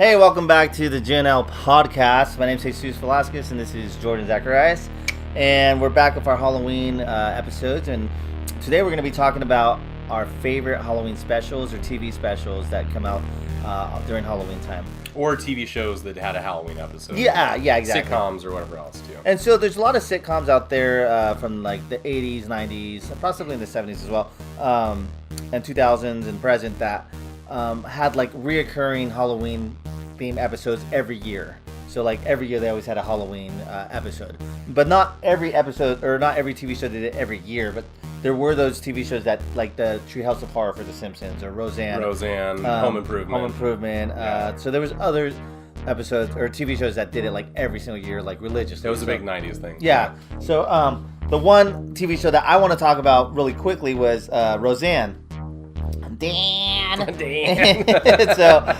Hey, welcome back to the GNL podcast. My name is Jesus Velasquez, and this is Jordan Zacharias. And we're back with our Halloween episodes. And today we're going to be talking about our favorite Halloween specials or TV specials that come out during Halloween time. Or TV shows that had a Halloween episode. Yeah, exactly. Sitcoms or whatever else, too. And so there's a lot of sitcoms out there from like the 80s, 90s, possibly in the 70s as well, and 2000s and present that had like reoccurring Halloween theme episodes every year. So like every year they always had a Halloween episode. But not every episode, or not every TV show did it every year, but there were those TV shows that, like the Treehouse of Horror for The Simpsons, or Rosanne, Home Improvement. Yeah. So there was other episodes or TV shows that did it like every single year, like religiously. It was a big 90s thing. Yeah. So the one TV show that I want to talk about really quickly was Rosanne. Dan. So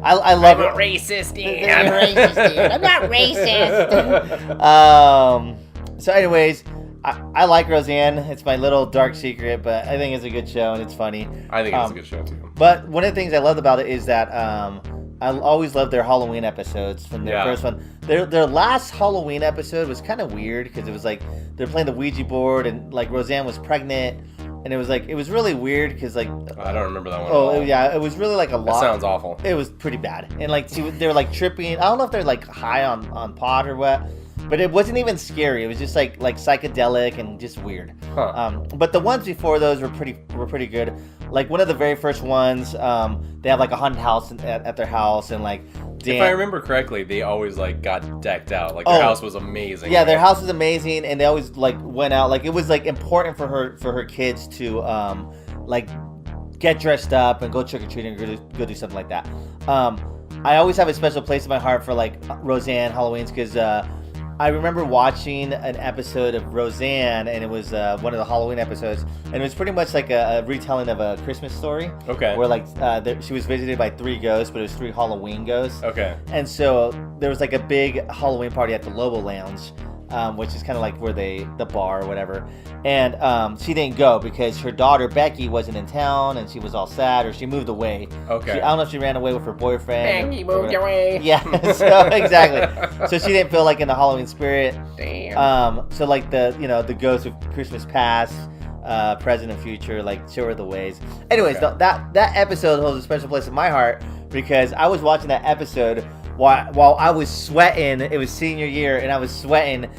I love it. I'm a racist, Dan. I'm not racist. So anyways, I like Roseanne. It's my little dark secret, but I think it's a good show and it's funny. I think it's a good show too. But one of the things I loved about it is that I always loved their Halloween episodes from their first one. Their last Halloween episode was kind of weird because it was like they're playing the Ouija board and like Roseanne was pregnant. And it was really weird because like I don't remember that one. Oh yeah, it was really like a lot. That sounds awful. It was pretty bad, and like they were like tripping. I don't know if they're like high on pot or what, but it wasn't even scary. It was just like psychedelic and just weird. Huh. But the ones before those were pretty good. Like one of the very first ones, they have like a haunted house at their house, and like if I remember correctly, they always like got decked out. Like their house was amazing. Yeah, right? Their house was amazing, and they always like went out. Like it was like important for her kids to like get dressed up and go trick or treating, go do something like that. I always have a special place in my heart for like Roseanne Halloween's because I remember watching an episode of Roseanne, and it was one of the Halloween episodes, and it was pretty much like a retelling of a Christmas story. Okay. Where like she was visited by 3 ghosts, but it was 3 Halloween ghosts. Okay. And so there was like a big Halloween party at the Lobo Lounge, which is kind of like where the bar or whatever. And she didn't go because her daughter Becky wasn't in town, and she was all sad, or she moved away. Okay. I don't know if she ran away with her boyfriend. Becky moved away. Yeah. So exactly. So she didn't feel like in the Halloween spirit. Damn. So like the ghosts of Christmas past, present and future, like show her the ways. Anyways, that episode holds a special place in my heart because I was watching that episode while I was sweating. It was senior year, and I was sweating,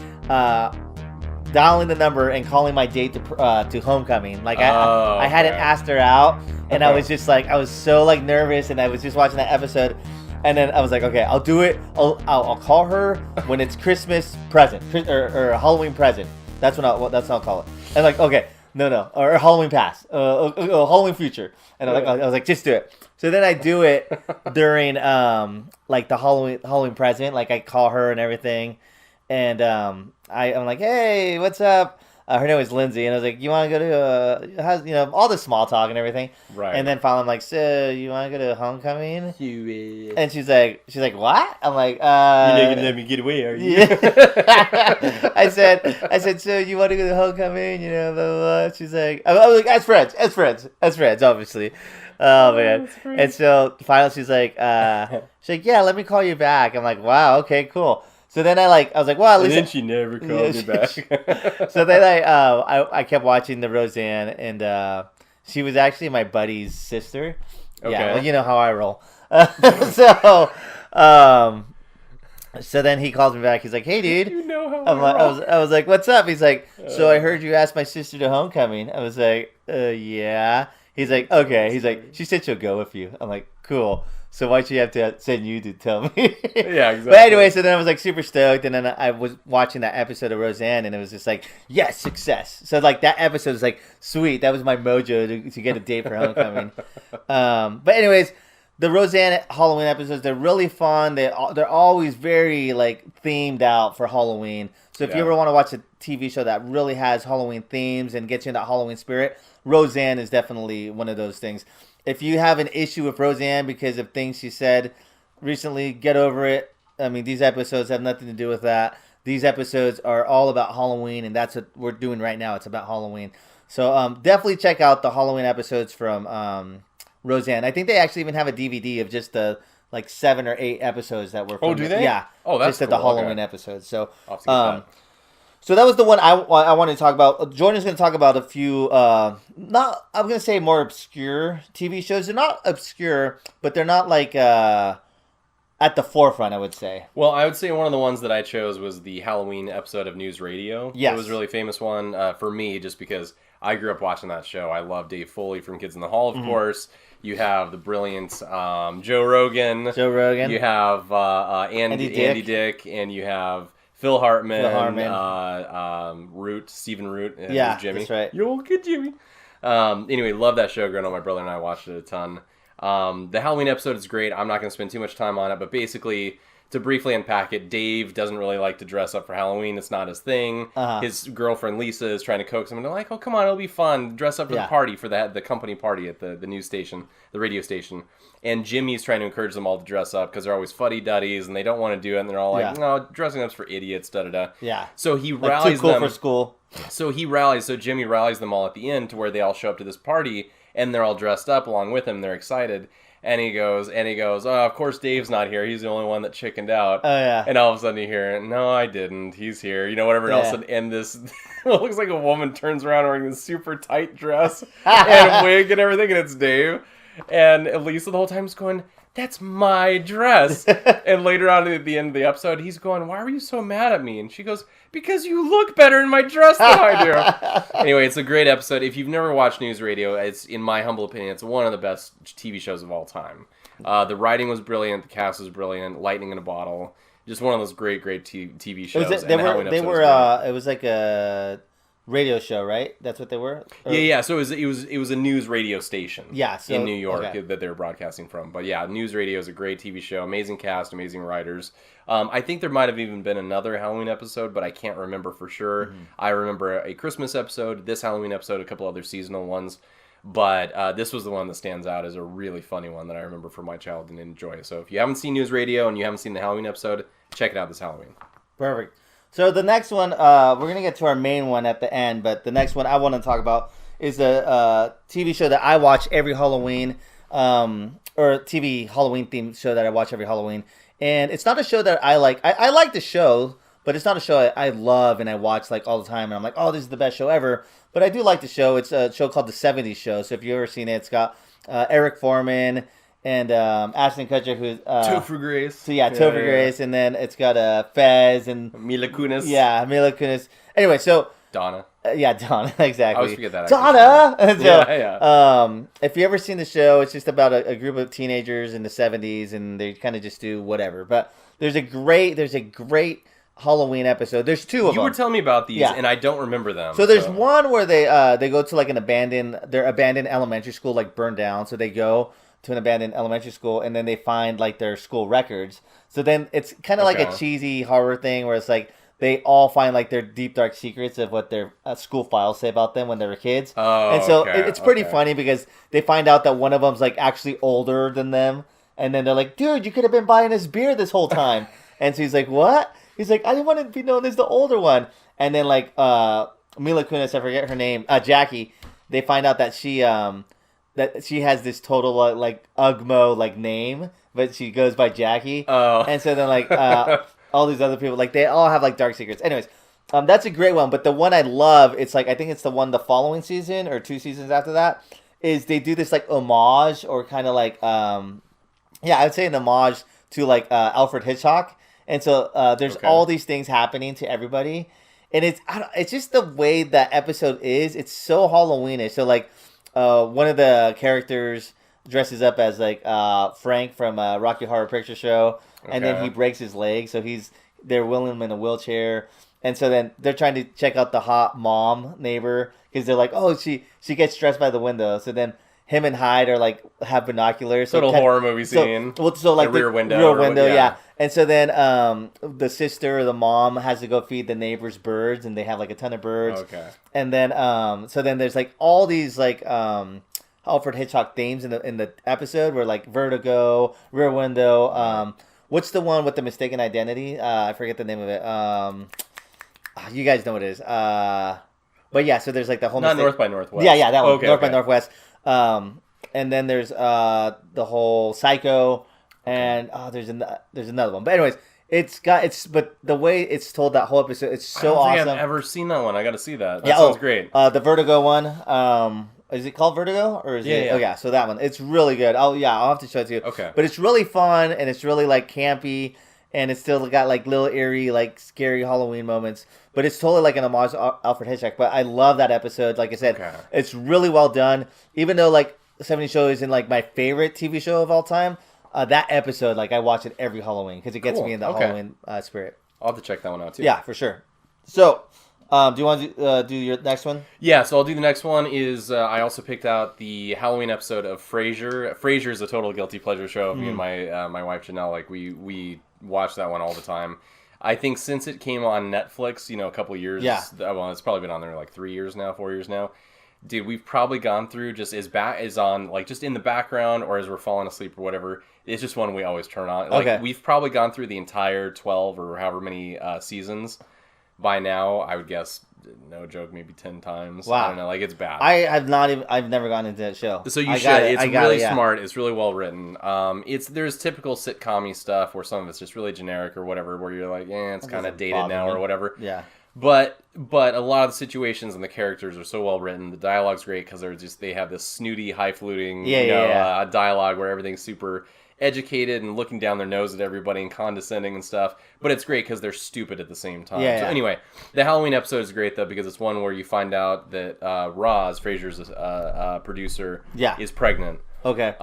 dialing the number and calling my date to homecoming. Like I hadn't asked her out, and I was just like I was so like nervous, and I was just watching that episode, and then I was like, okay, I'll do it. I'll call her when it's Christmas present or Halloween present. That's what I'll call it. And like, okay, no, or Halloween past, Halloween future. And I was like, just do it. So then I do it during like the Halloween present. Like I call her and everything, and I'm like, hey, what's up? Her name was Lindsay, and I was like, you want to go to all the small talk and everything. Right. And then finally I'm like, so you want to go to homecoming? And she's like, what? I'm like, you're not gonna let me get away, are you? Yeah. I said, so you want to go to homecoming? Blah, blah, blah. She's like, I was like, as friends, obviously. Oh man. And so finally she's like, yeah, let me call you back. I'm like, wow, okay, cool. So then I was like, well, at least. And then she never called me back. So then I kept watching the Roseanne, and she was actually my buddy's sister. Okay. Yeah, well, you know how I roll. So then he calls me back. He's like, hey, dude. You know how I was like, what's up? He's like, so I heard you asked my sister to homecoming. I was like, yeah. He's like, okay. He's like, she said she'll go with you. I'm like, cool. So why'd she have to send you to tell me? Yeah, exactly. But anyway, so then I was like super stoked, and then I was watching that episode of Roseanne, and it was just like, yes, success. So like that episode was like, sweet. That was my mojo to get a date for homecoming. But anyways, the Roseanne Halloween episodes, they're really fun. They're always very like themed out for Halloween. So if you ever want to watch a TV show that really has Halloween themes and gets you in that Halloween spirit, Roseanne is definitely one of those things. If you have an issue with Roseanne because of things she said recently, get over it. I mean, these episodes have nothing to do with that. These episodes are all about Halloween, and that's what we're doing right now. It's about Halloween. So definitely check out the Halloween episodes from Roseanne. I think they actually even have a DVD of just the like 7 or 8 episodes that were from do they? Yeah. Oh, that's just at the cool. Halloween Okay. episodes. So, I'll have to get that. so that was the one I wanted to talk about. Jordan's going to talk about a few, not, I'm going to say more obscure TV shows. They're not obscure, but they're not like at the forefront, I would say. Well, I would say one of the ones that I chose was the Halloween episode of News Radio. Yes. It was a really famous one for me just because I grew up watching that show. I love Dave Foley from Kids in the Hall, of course. You have the brilliant Joe Rogan. Joe Rogan. You have Andy Dick, and you have Phil Hartman. Stephen Root. Yeah, Jimmy. that's right. Yo, good Jimmy. Anyway, love that show growing up. My brother and I watched it a ton. The Halloween episode is great. I'm not going to spend too much time on it, but basically, to briefly unpack it, Dave doesn't really like to dress up for Halloween. It's not his thing. His girlfriend Lisa is trying to coax him into like, oh, come on, it'll be fun. Dress up for the party, for the company party at the news station, the radio station. And Jimmy's trying to encourage them all to dress up because they're always fuddy-duddies and they don't want to do it. And they're all like, no, dressing up's for idiots, da-da-da. Yeah. So he like rallies too cool them. for school. So Jimmy rallies them all at the end to where they all show up to this party and they're all dressed up along with him. They're excited. And he goes, oh, of course Dave's not here. He's the only one that chickened out. Oh, yeah. And all of a sudden you hear, no, I didn't. He's here. You know, whatever else. And this, what looks like a woman turns around wearing this super tight dress and a wig and everything, and it's Dave. And Lisa the whole time is going, that's my dress. And later on at the end of the episode, he's going, why were you so mad at me? And she goes, because you look better in my dress than I do. Anyway, it's a great episode. If you've never watched News Radio, it's, in my humble opinion, it's one of the best TV shows of all time. The writing was brilliant. The cast was brilliant. Lightning in a bottle. Just one of those great TV shows. It was like a radio show, right? That's what they were? Yeah. So it was a news radio station. Yeah, so, in New York that they were broadcasting from. But yeah, News Radio is a great TV show. Amazing cast, amazing writers. I think there might have even been another Halloween episode, but I can't remember for sure. Mm-hmm. I remember a Christmas episode, this Halloween episode, a couple other seasonal ones. But this was the one that stands out as a really funny one that I remember from my childhood and enjoy. So if you haven't seen News Radio and you haven't seen the Halloween episode, check it out this Halloween. Perfect. So the next one, we're going to get to our main one at the end, but the next one I want to talk about is a TV show that I watch every Halloween, or a TV Halloween themed show that I watch every Halloween. And it's not a show that I like. I like the show, but it's not a show I love and I watch like all the time. And I'm like, oh, this is the best show ever. But I do like the show. It's a show called The 70s Show. So if you've ever seen it, it's got Eric Foreman and Ashton Kutcher, who's Topher Grace. So Topher Grace, and then it's got Fez and Mila Kunis. Yeah, Mila Kunis. Anyway, so Donna. Donna, exactly. I always forget that. Donna. So, if you ever seen the show, it's just about a group of teenagers in the 70s, and they kind of just do whatever. But there's a great Halloween episode. There's two of them. You were telling me about these, and I don't remember them. So there's one where they go to like their abandoned elementary school, like burned down. So they go to an abandoned elementary school, and then they find like their school records. So then it's kind of like a cheesy horror thing where it's like they all find like their deep dark secrets of what their school files say about them when they were kids. Oh, and so it's pretty funny because they find out that one of them's like actually older than them, and then they're like, "Dude, you could have been buying us beer this whole time." And so he's like, "What?" He's like, "I didn't want to be known as the older one." And then like Mila Kunis, I forget her name, Jackie. They find out that she has this total like Ugmo like name, but she goes by Jackie. Oh. And so then like all these other people, like they all have like dark secrets. Anyways, that's a great one. But the one I love, it's like I think it's the one the following season or 2 seasons after that, is they do this like homage or kind of like I would say an homage to like Alfred Hitchcock. And so there's all these things happening to everybody, and it's just the way that episode is. It's so Halloweenish. So like one of the characters dresses up as like Frank from Rocky Horror Picture Show, and then he breaks his leg, so they're wheeling him in a wheelchair, and so then they're trying to check out the hot mom neighbor because they're like, oh, she gets stressed by the window, so then him and Hyde are like have binoculars, total horror movie scene. So like the rear window, yeah. And so then the sister or the mom has to go feed the neighbor's birds, and they have like a ton of birds. Okay. And then so then there's like all these like Alfred Hitchcock themes in the episode where like Vertigo, Rear Window. What's the one with the mistaken identity? I forget the name of it. You guys know what it is. But yeah, so there's like the whole North by Northwest. Yeah, that one. North by Northwest. And then there's the whole Psycho. And there's another one. But anyways, but the way it's told, that whole episode, it's so awesome. I don't think I've ever seen that one. I got to see that. That sounds great. The Vertigo one. Is it called Vertigo or is it? Yeah. Oh yeah, so that one. It's really good. I'll have to show it to you. Okay. But it's really fun and it's really like campy and it's still got like little eerie, like scary Halloween moments. But it's totally like an homage to Alfred Hitchcock. But I love that episode. Like I said, It's really well done. Even though like 70 Show isn't like my favorite TV show of all time, that episode, like I watch it every Halloween because it gets me in the Halloween spirit. I'll have to check that one out too. Yeah, for sure. So, do you want to do your next one? Yeah, so I'll do the next one. Is I also picked out the Halloween episode of Frasier. Frasier is a total guilty pleasure show. Me and my wife Janelle, like we watch that one all the time. I think since it came on Netflix, a couple of years. Yeah. Well, it's probably been on there like 4 years now. Dude, we've probably gone through just is on like just in the background or as we're falling asleep or whatever. It's just one we always turn on. Like we've probably gone through the entire 12 or however many seasons by now. I would guess, no joke, maybe 10 times. Wow. I don't know, like it's bad. I've never gotten into that show. So you should. It's really smart. It's really well written. There's typical sitcom-y stuff where some of it's just really generic or whatever, where you're like, it's kind of dated now or whatever. Yeah. But a lot of the situations and the characters are so well written. The dialogue's great because they have this snooty, highfalutin dialogue where everything's super educated and looking down their nose at everybody and condescending and stuff. But it's great because they're stupid at the same time. Yeah, so anyway, the Halloween episode is great though because it's one where you find out that Roz, Frasier's producer, is pregnant. Okay.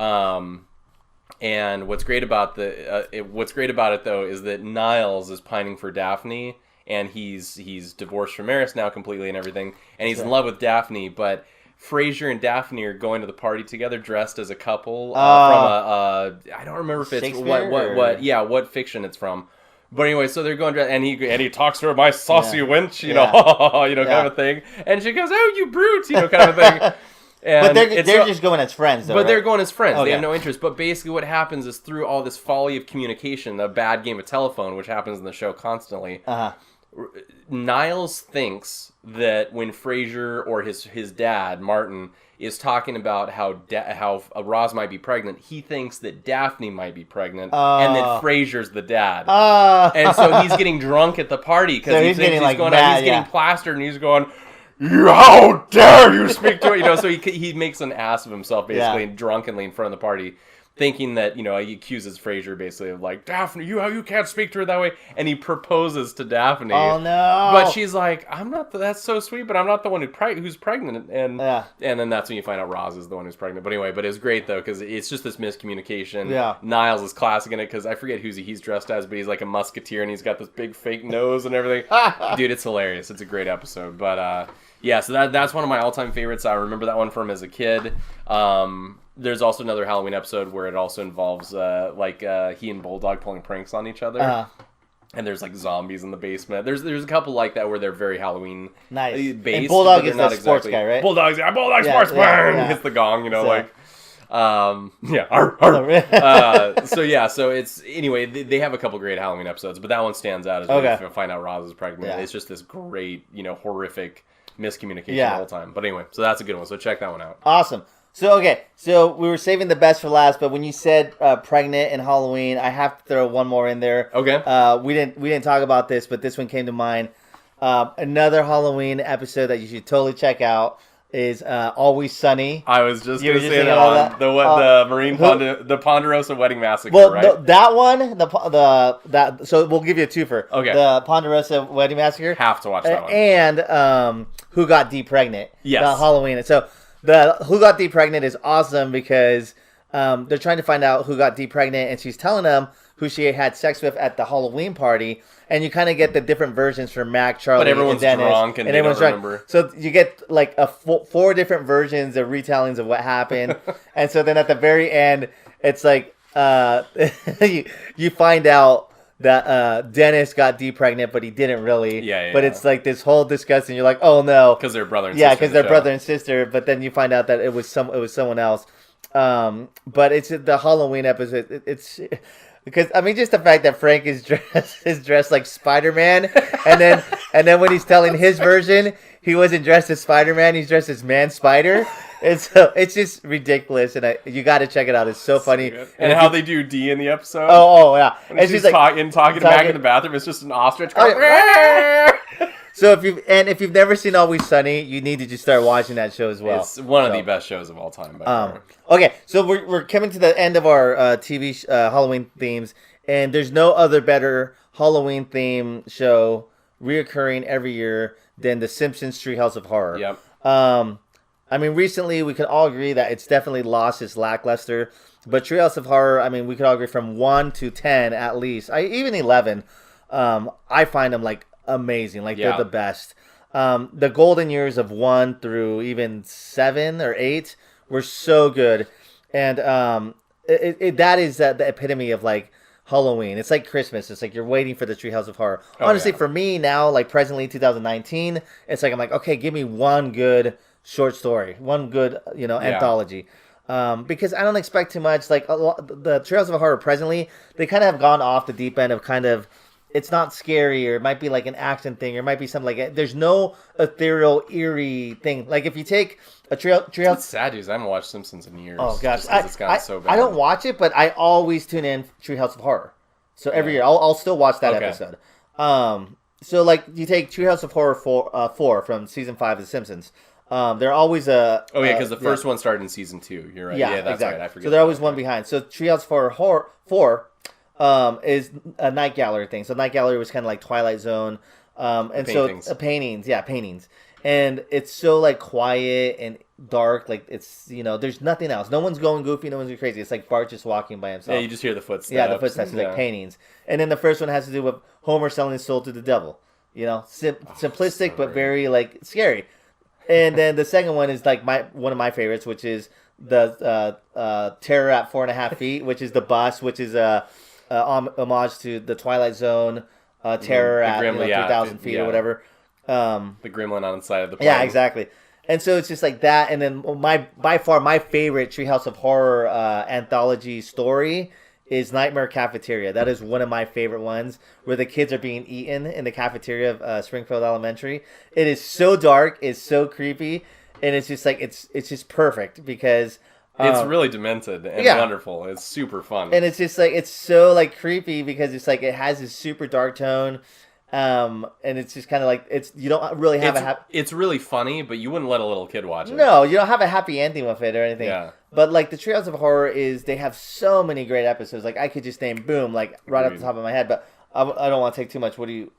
And what's great about it though is that Niles is pining for Daphne. And he's divorced from Eris now completely and everything. And he's in love with Daphne. But Frasier and Daphne are going to the party together dressed as a couple from I don't remember if it's what fiction it's from. But anyway, so they're going and he talks to her, my saucy wench, kind of a thing. And she goes, oh, you brute, kind of a thing. And but they're just going as friends, though. But right? they're going as friends. They have no interest. But basically what happens is through all this folly of communication, a bad game of telephone, which happens in the show constantly, Niles thinks that when Frasier or his dad, Martin, is talking about how Roz might be pregnant, he thinks that Daphne might be pregnant and that Frasier's the dad. And so he's getting drunk at the party because he's getting plastered and he's going, how dare you speak to it? So he makes an ass of himself basically drunkenly in front of the party, thinking that he accuses Frasier basically of like, Daphne, you can't speak to her that way, and he proposes to Daphne. Oh no! But she's like, I'm not. That's so sweet, but I'm not the one who's pregnant. And then that's when you find out Roz is the one who's pregnant. But anyway, it's great though because it's just this miscommunication. Yeah. Niles is classic in it because I forget who he's dressed as, but he's like a musketeer and he's got this big fake nose and everything. Dude, it's hilarious. It's a great episode. But so that's one of my all-time favorites. I remember that one from as a kid. There's also another Halloween episode where it also involves he and Bulldog pulling pranks on each other. And there's like zombies in the basement. There's a couple like that where they're very Halloween based. And Bulldog is the sports guy, right? Bulldog sports bang! Hits the gong, arr, arr. So it's anyway. They have a couple great Halloween episodes, but that one stands out as we find out Roz is pregnant. Yeah. It's just this great, horrific miscommunication the whole time. But anyway, so that's a good one. So check that one out. Awesome. So we were saving the best for last, but when you said pregnant and Halloween, I have to throw one more in there. Okay. We didn't talk about this, but this one came to mind. Another Halloween episode that you should totally check out is Always Sunny. I was just going to say that on the Ponderosa Wedding Massacre, right? That one, so we'll give you a twofer. Okay. The Ponderosa Wedding Massacre. Have to watch that one. And Who Got Dee Pregnant. Yes. The Halloween. So the Who Got Dee Pregnant is awesome because they're trying to find out who got Dee pregnant, and she's telling them who she had sex with at the Halloween party, and you kind of get the different versions from Mac, Charlie, and Dennis. Drunk and everyone's drunk. Remember. So you get like four different versions of retellings of what happened, and so then at the very end, it's like you find out that Dennis got Dee pregnant, but he didn't really. But it's like this whole discussion. You're like, oh no, because they're brother and sister. Yeah, because they're brother and sister. But then you find out that it was someone else. But it's the Halloween episode. It's because just the fact that Frank is dressed like Spider-Man, and then when he's telling his version, he wasn't dressed as Spider-Man. He's dressed as Man Spider. it's just ridiculous, and you got to check it out. It's so funny. And how they do D in the episode. Oh yeah, when she's like talking back in the bathroom. It's just an ostrich. So if you've never seen Always Sunny, you need to just start watching that show as well. It's one of the best shows of all time. Okay, so we're coming to the end of our TV Halloween themes, and there's no other better Halloween theme show reoccurring every year than the Simpsons Treehouse of Horror. Yep. I mean, recently we can all agree that it's definitely lost its lackluster, but Treehouse of Horror, I mean, we could all agree from 1 to 10 at least, even 11. I find them like amazing, like they're the best. The golden years of 1 through even 7 or 8 were so good, and that is the epitome of like Halloween. It's like Christmas. It's like you're waiting for the Treehouse of Horror. Honestly, for me now, like presently 2019, it's like I'm like, okay, give me one good short story, one good anthology. Because I don't expect too much. Like the Treehouse of Horror presently, they kind of have gone off the deep end of kind of, it's not scary, or it might be like an action thing, or it might be something like that. There's no ethereal, eerie thing. Like if you take a Treehouse... It's sad, dude. I haven't watched Simpsons in years. Oh gosh, it's gotten so bad. I don't watch it, but I always tune in Treehouse of Horror. So every year, I'll still watch that episode. So like you take Treehouse of Horror 4 from season 5 of The Simpsons. They're always because the first one started in season 2. You're right. Yeah, that's exactly. right. I forget. So they're always one behind. So Treehouse of Horror 4 is a night gallery thing. So night gallery was kind of like Twilight Zone, and paintings. So paintings, and it's so like quiet and dark. Like it's there's nothing else. No one's going goofy. No one's going crazy. It's like Bart just walking by himself. Yeah, you just hear the footsteps. Yeah, the footsteps. Like paintings. And then the first one has to do with Homer selling his soul to the devil. Simplistic but very like scary. And then the second one is like one of my favorites, which is the Terror at 4.5 feet, which is the bus, which is homage to the Twilight Zone, Terror at 3,000 feet or whatever. The gremlin on the side of the plane. Yeah, exactly. And so it's just like that. And then by far my favorite Treehouse of Horror anthology story is Nightmare Cafeteria. That is one of my favorite ones, where the kids are being eaten in the cafeteria of Springfield Elementary. It is so dark, it's so creepy, and it's just like it's just perfect because it's really demented and wonderful. It's super fun, and it's just like it's so like creepy because it's like it has this super dark tone. And it's just kind of like you don't really have it's really funny, but you wouldn't let a little kid watch it. No, you don't have a happy ending with it or anything. Yeah. But like the Treehouse of Horror they have so many great episodes. Like I could just name right off the top of my head, but I don't want to take too much. What do you